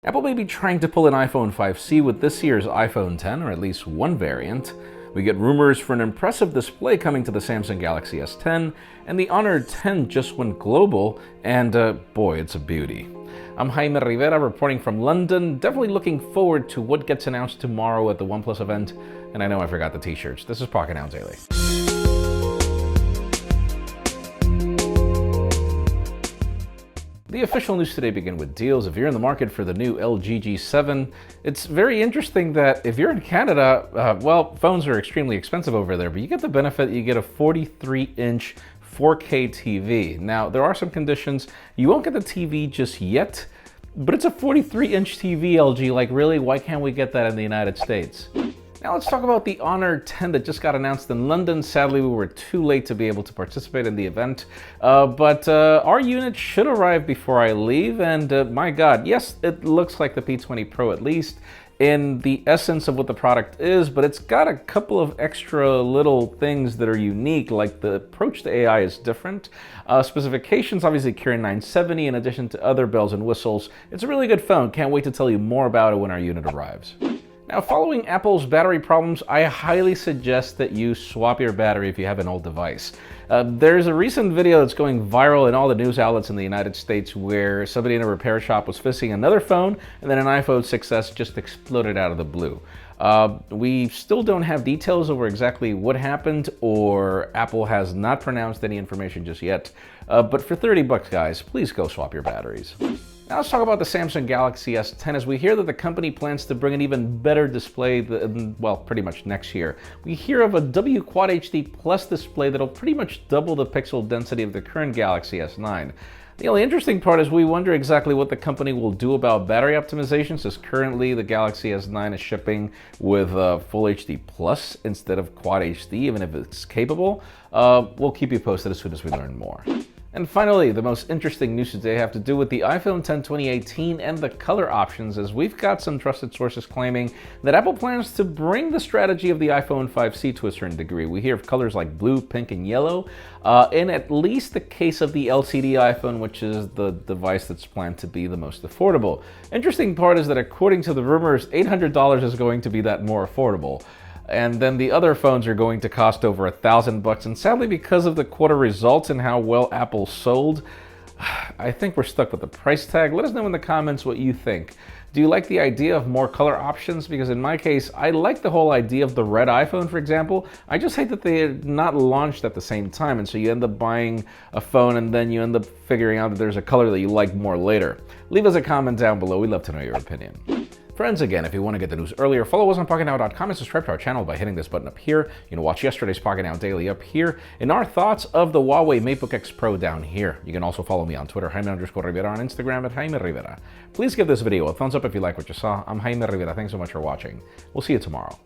Apple may be trying to pull an iPhone 5C with this year's iPhone 10, or at least one variant. We get rumors for an impressive display coming to the Samsung Galaxy S10, and the Honor 10 just went global, and boy, it's a beauty. I'm Jaime Rivera reporting from London, definitely looking forward to what gets announced tomorrow at the OnePlus event, and I know I forgot the t-shirts. This is Pocketnow Daily. The official news today begin with deals. If you're in the market for the new LG G7, it's very interesting that if you're in Canada, well, phones are extremely expensive over there, but you get the benefit, you get a 43-inch 4K TV. Now, there are some conditions. You won't get the TV just yet, but it's a 43-inch TV, LG. Like, really, why can't we get that in the United States? Now let's talk about the Honor 10 that just got announced in London. Sadly, we were too late to be able to participate in the event, but our unit should arrive before I leave, and my God, yes, it looks like the P20 Pro at least in the essence of what the product is, but it's got a couple of extra little things that are unique, like the approach to AI is different. Specifications, obviously Kirin 970 in addition to other bells and whistles. It's a really good phone. Can't wait to tell you more about it when our unit arrives. Now, following Apple's battery problems, I highly suggest that you swap your battery if you have an old device. There's a recent video that's going viral in all the news outlets in the United States where somebody in a repair shop was fixing another phone and then an iPhone 6s just exploded out of the blue. We still don't have details over exactly what happened, or Apple has not pronounced any information just yet. But for $30, guys, please go swap your batteries. Now let's talk about the Samsung Galaxy S10 as we hear that the company plans to bring an even better display, well, pretty much next year. We hear of a W Quad HD Plus display that'll pretty much double the pixel density of the current Galaxy S9. The only interesting part is we wonder exactly what the company will do about battery optimization, since currently the Galaxy S9 is shipping with Full HD Plus instead of Quad HD, even if it's capable. We'll keep you posted as soon as we learn more. And finally, the most interesting news today have to do with the iPhone X 2018 and the color options, as we've got some trusted sources claiming that Apple plans to bring the strategy of the iPhone 5C to a certain degree. We hear of colors like blue, pink, and yellow, in at least the case of the LCD iPhone, which is the device that's planned to be the most affordable. Interesting part is that according to the rumors, $800 is going to be that more affordable. And then the other phones are going to cost over $1,000. And sadly, because of the quarter results and how well Apple sold, I think we're stuck with the price tag. Let us know in the comments what you think. Do you like the idea of more color options? Because in my case, I like the whole idea of the red iPhone, for example. I just hate that they're not launched at the same time. And so you end up buying a phone and then you end up figuring out that there's a color that you like more later. Leave us a comment down below. We'd love to know your opinion. Friends, again, if you want to get the news earlier, follow us on Pocketnow.com and subscribe to our channel by hitting this button up here. You can watch yesterday's Pocketnow Daily up here, and our thoughts of the Huawei MateBook X Pro down here. You can also follow me on Twitter, Jaime_Rivera, on Instagram at Jaime Rivera. Please give this video a thumbs up if you like what you saw. I'm Jaime Rivera. Thanks so much for watching. We'll see you tomorrow.